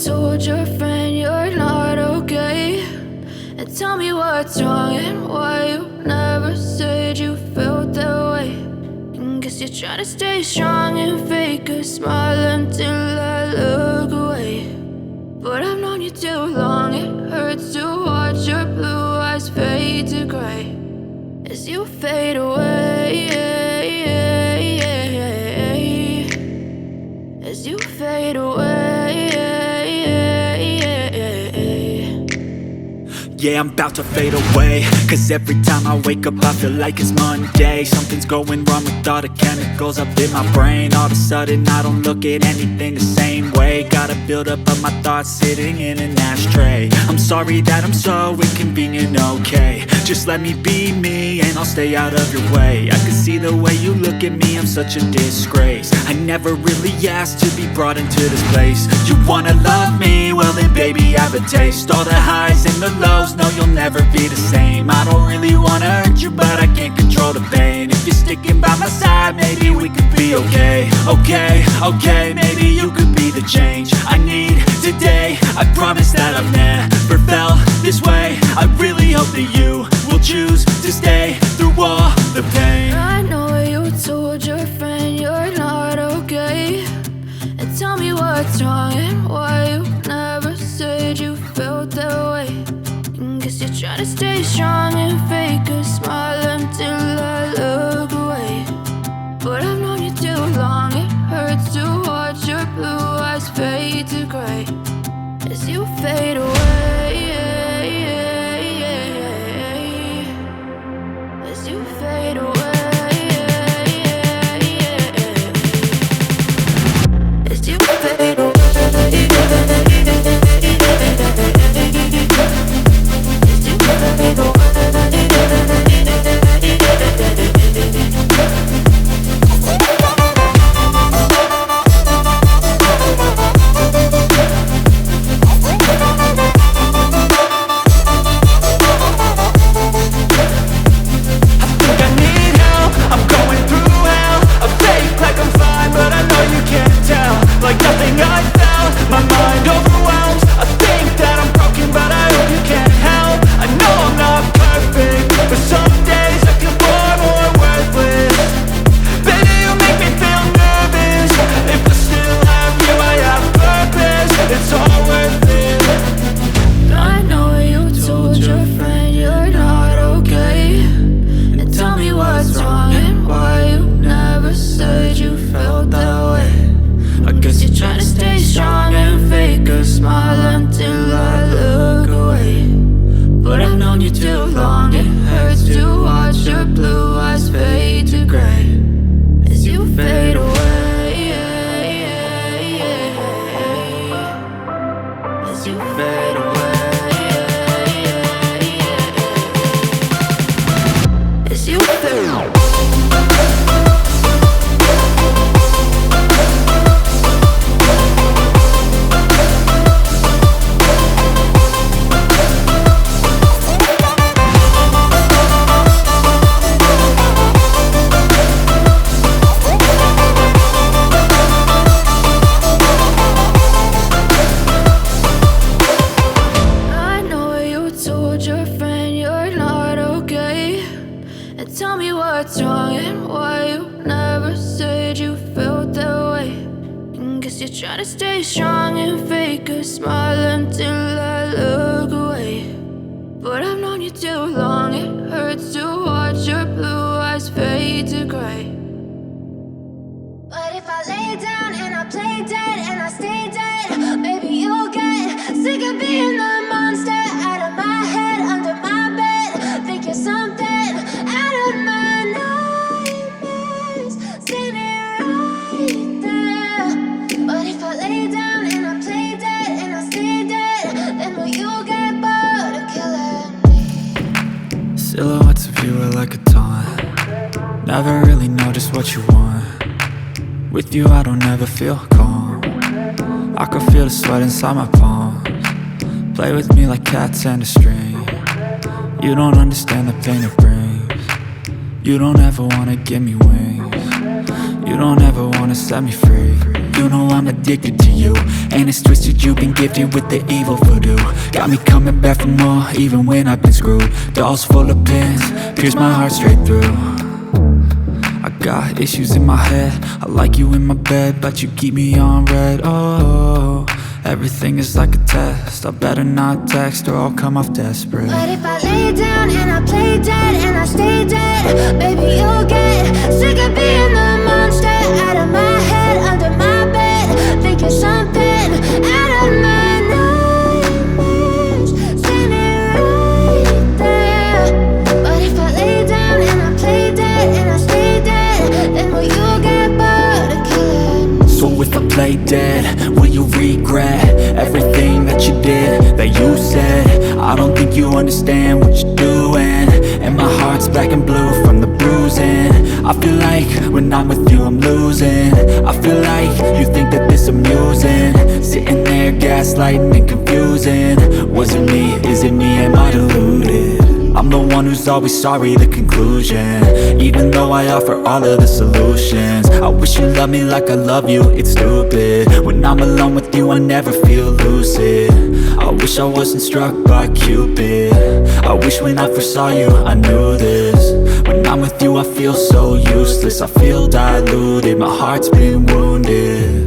told your friend you're not okay, and tell me what's wrong and why you never said you felt that way. And guess you're trying to stay strong and fake a smile until I look away. But I've known you too long, it hurts to watch your blue eyes fade to gray as you fade away, as you fade away. Yeah, I'm about to fade away, cause every time I wake up I feel like it's Monday. Something's going wrong with all the chemicals up in my brain. All of a sudden I don't look at anything the same way. Gotta build up of my thoughts sitting in an ashtray. I'm sorry that I'm so inconvenient, okay. Just let me be me and I'll stay out of your way. I can see the way you look at me, I'm such a disgrace. I never really asked to be brought into this place. You wanna love me? Well then baby I have a taste. All the highs and the lows, no you'll never be the same. I don't really wanna hurt you but I can't control the pain. If you're sticking by my side maybe we could be okay. Okay, maybe you could be the change I need today. I promise that I've never felt this way. I really hope that you will choose to stay through all the pain. I know you told your friend you're not okay, and tell me what's wrong and why you never said you felt that way. And guess you're trying to stay strong and fake a smile until I look away. But I've known you too long, it hurts to watch your blue eyes fade to gray as you fade away, as you fade away, as you fade away. Tell me what's wrong and why you never said you felt that way. And guess you're trying to stay strong and fake a smile until I look away. But I've known you too long, it hurts to watch your blue eyes fade to gray. But if I lay down and I play dead and I stay dead, maybe you'll get sick of being the monster out of my head, under my bed. Think you're something out of my nightmares, standing right there. But if I lay down and I play dead and I stay dead, then will you get bored of killing me? Silhouettes of you are like a taunt. Never really know just what you want. With you I don't ever feel calm. I can feel the sweat inside my palms. Play with me like cats and a string. You don't understand the pain it brings. You don't ever wanna give me wings. You don't ever wanna set me free. you know I'm addicted to you. And it's twisted, you've been gifted with the evil voodoo. Got me coming back for more, even when I've been screwed. Dolls full of pins, pierce my heart straight through. I got issues in my head, I like you in my bed, but you keep me on red. Oh, everything is like a test, I better not text or I'll come off desperate. But if I lay down and I play dead and I stay dead, baby, you'll get sick of being the monster out of my head, under my bed. Think you're something out of my nightmares, standing right there. But if I lay down and I play dead and I stay dead, then will you get bored of killing me? So if I play dead, will you regret everything that you did, that you said? I don't think you understand what you're doing, and my heart's black and blue from the bruising. I feel like when I'm with you I'm losing. I feel like you think that this amusing, sitting there gaslighting and confusing. Was it me? Is it me? Am I deluded? I'm the one who's always sorry, the conclusion, even though I offer all of the solutions. I wish you loved me like I love you, it's stupid. When I'm alone with you I never feel lucid. I wish I wasn't struck by Cupid. I wish when I first saw you I knew this. When I'm with you I feel so useless, I feel diluted, my heart's been wounded.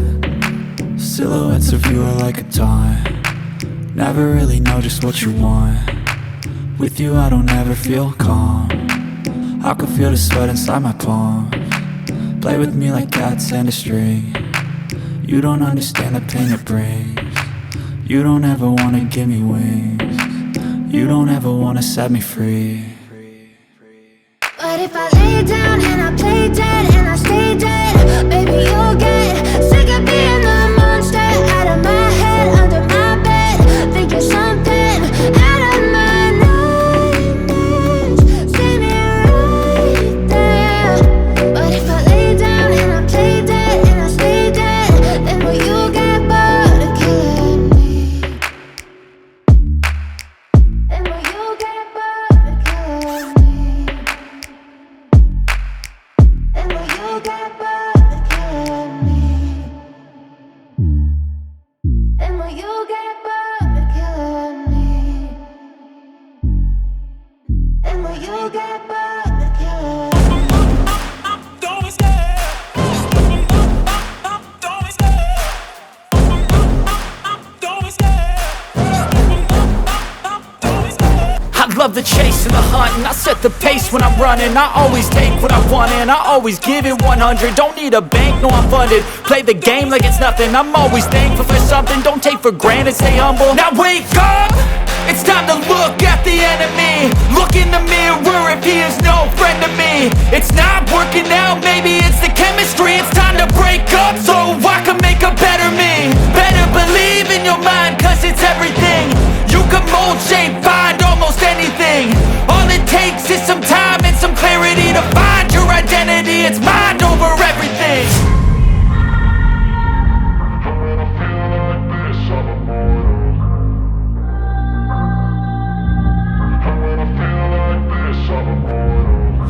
Silhouettes of you are like a taunt, never really know just what you want. With you I don't ever feel calm, I can feel the sweat inside my palm. Play with me like cats and a string, you don't understand the pain it brings. You don't ever wanna give me wings, you don't ever wanna set me free. But if I lay down and I play dead and I stay dead, baby, you'll get sick of being the monster out of my head, under my bed. Think you're something out of my nightmares, standing right there. But if I lay down and I play dead and I stay dead, then will you get bored of killing me? Then will you get bored of killing me? And will you get bored of killing me? And will you get bored of killing me? And will you get bored of killing me? I love the chase and the hunt, and I set the pace when I'm running. I always take what I want and I always give it 100. Don't need a bank, no I'm funded. Play the game like it's nothing, I'm always thankful for something. Don't take for granted, stay humble. Now wake up! It's time to look at the enemy. Look in the mirror if he is no friend to me. It's not working out, maybe it's the chemistry. It's time to break up so I can make a better me. Better believe in your mind, cause it's everything. You can mold, shape, find almost anything. All it takes is some time and some clarity to find your identity. It's mind over everything.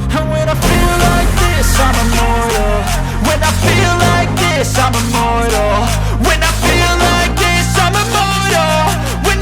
And when I feel like this, I'm immortal. When I feel like this, I'm immortal. When I feel like this, I'm immortal. When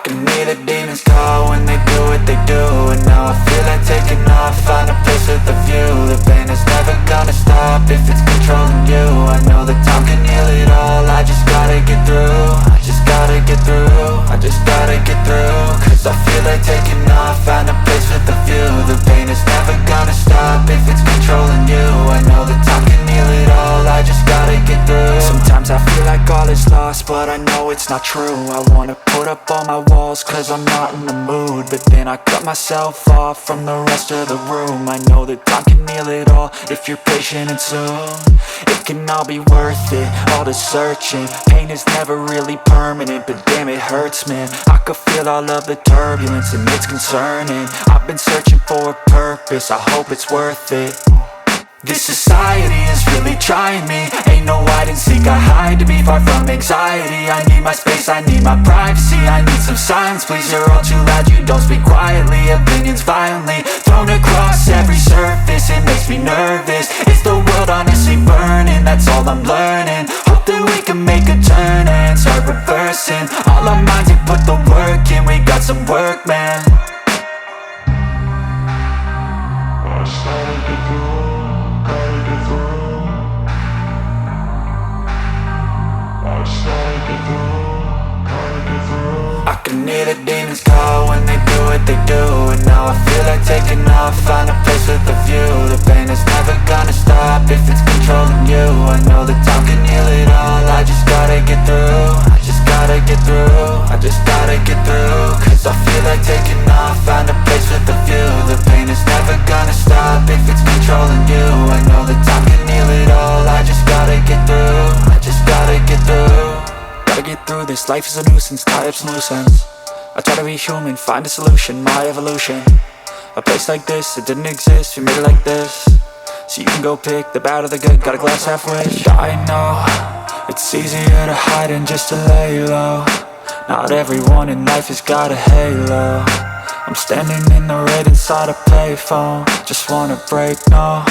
can hear the demons call when they do what they do. And now I feel like taking off, find a place with a view. The pain is never gonna stop if it's controlling you. I know that time can heal it all, I just gotta get through. I just gotta get through, I just gotta get through. Cause I feel like taking off, find a place with a view. The pain is never gonna stop if it's controlling you. I know that time can heal it all, I just gotta get through. Sometimes I feel like all is lost, but I know it's not true. I wanna put up all my walls cause I'm not in the mood, but then I cut myself off from the rest of the room. I know that time can heal it all if you're patient and soon it can all be worth it, all the searching. Pain is never really permanent, but damn it hurts, man. I could feel all of the turbulence and it's concerning. I've been searching for a purpose, I hope it's worth it. This society is really trying me. Ain't no hide and seek, I hide to be far from anxiety. I need my space, I need my privacy. I need some silence, please, you're all too loud. You don't speak quietly, opinions violently thrown across every surface. It makes me nervous, is the world honestly burning? That's all I'm learning. Hope that we can make a turn and start reversing all our minds and put the work in. We got some work, man. I started to go. I can hear the demons call when they do what they do. And now I feel like taking off, find a place with a view. The pain is never gonna stop if it's controlling you. I know that time can heal it all, I just gotta get through. I just gotta get through, I just gotta get through. Cause I feel like taking off, find a place with a view. The pain is never gonna stop if it's controlling you. I know that time can heal it all, I just gotta get through. I just gotta get through. Gotta get through this, life is a nuisance, tie up some loose ends. I try to be human, find a solution, my evolution. A place like this, it didn't exist, we made it like this. So you can go pick the bad or the good, got a glass halfway. I know, it's easier to hide than just to lay low. Not everyone in life has got a halo. I'm standing in the red inside a payphone, just wanna break, no.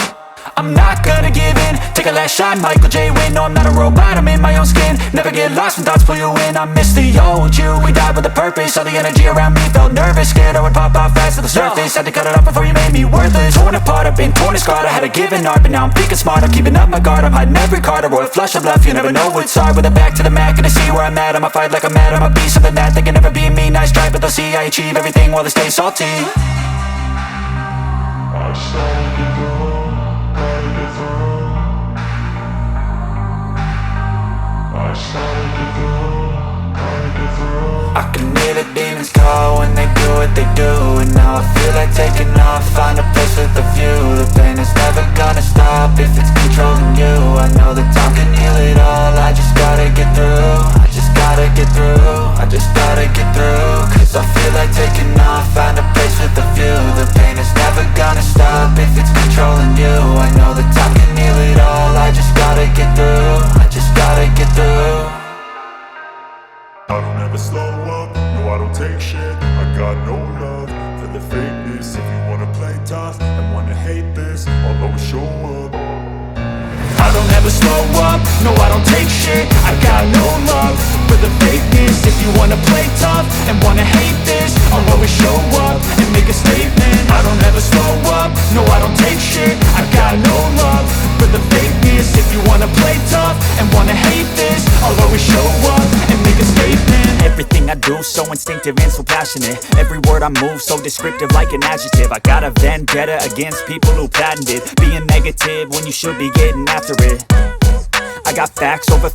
I'm not gonna give in, take a last shot, Michael J. Win. No, I'm not a robot, I'm in my own skin. Never get lost when thoughts pull you in. I miss the old you, we died with a purpose. All the energy around me felt nervous, scared I would pop out fast to the surface. Had to cut it off before you made me worthless. Torn apart, I've been torn and scarred. I had a given art, but now I'm thinking smart. I'm keeping up my guard, I'm hiding every card. A royal flush of love, you never know what's hard. With a back to the mat, gonna see where I'm at. I'ma fight like I'm mad, I'ma be something that they can never be me. Nice try, but they'll see I achieve everything while they stay salty. I started to go. I can hear the demons call when they do what they do. And now I feel like taking off, find a place with a view. The pain is never gonna stop if it's controlling you. I know that time can heal it all, I just gotta get through. I just gotta get through, I just gotta get through. Cause I feel like taking off, find a place with a view. The pain is never gonna stop if it's controlling you. I know that time can heal it all, I just gotta get through. I just gotta get through. I don't ever slow up, no I don't take shit. I got no love for the fakeness. If you wanna play tough and wanna hate this, I'll always show up. I don't ever slow up, no I don't take shit. I got no love for the fakeness. If you wanna play tough and wanna hate this, I'll always show up and make a statement. I don't ever slow up, no I don't take shit. I got no love for the fakeness. If you wanna play tough and wanna hate this, I'll always show up and make a statement. Everything I do so instinctive and so passionate. Every word I move so descriptive like an adjective. I got a vendetta against people who patented being negative when you should be getting after it. I got facts over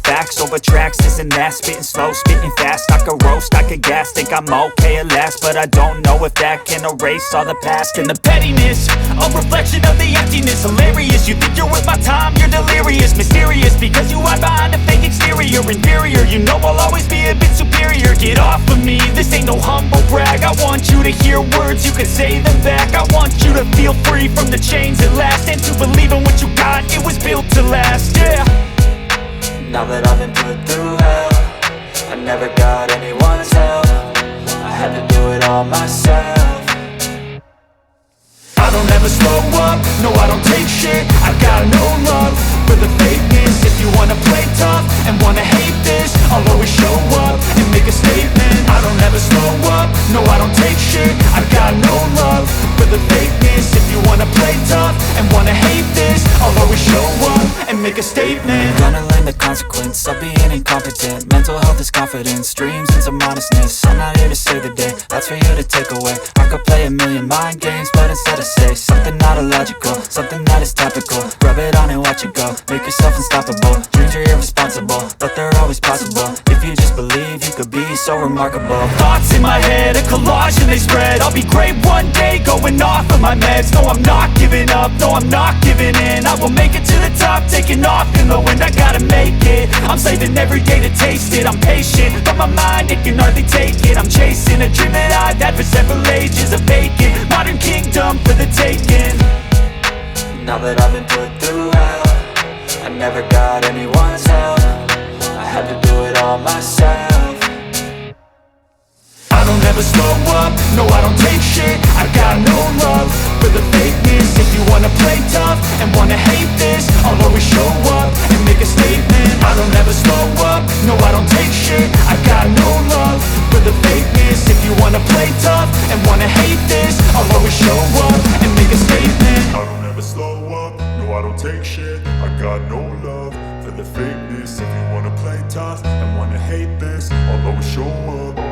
tracks, this and that. Spitting slow, spitting fast, I could roast, I could gas. Think I'm okay at last, but I don't know if that can erase all the past. And the pettiness, a reflection of the emptiness. Hilarious, you think you're worth my time, you're delirious. Mysterious, because you hide behind a fake exterior. Inferior, you know I'll always be a bit superior. Get off of me, this ain't no humble brag. I want you to hear words, you can say them back. I want you to feel free from the chains at last, and to believe in what you got, it was built to last, yeah. Now that I've been put through hell, I never got anyone's help. I had to do it all myself. I don't ever slow up, no I don't take shit. I got no love for the fakeness. If you wanna play tough and wanna hate this, I'll always show up and make a statement. I don't ever slow make a statement. Gonna learn the consequence of being incompetent. Mental health is confidence, dreams and some honestness. I'm not here to save the day, that's for you to take away. I could play a million mind games, but instead I say something not illogical, something that is topical. Rub it on and watch it go, make yourself unstoppable. Dreams are irresponsible, but they're always possible. If you just believe, you could be so remarkable. Thoughts in my head, a collage and they spread. I'll be great one day, going off of my meds. No, I'm not giving up, no, I'm not giving in. I will make it to the top, taking off in the wind. I gotta make it, I'm saving every day to taste it. I'm patient, but my mind, it can hardly take it. I'm chasing a dream that I've had for several ages. A vacant, modern kingdom for the taking. Now that I've been put through hell, I never got anyone's help. I had to do it all myself. I don't ever slow up, no I don't take shit. I got no love for the fakeness. If you wanna play tough and wanna hate this, I'll always show up and make a statement. I don't ever slow up, no I don't take shit. I got no love for the fakeness. If you wanna play tough and wanna hate this, I'll always show up and make a statement. I don't ever slow up, no I don't take shit. I got no love for the fakeness. If you wanna play tough and wanna hate this, I'll always show up.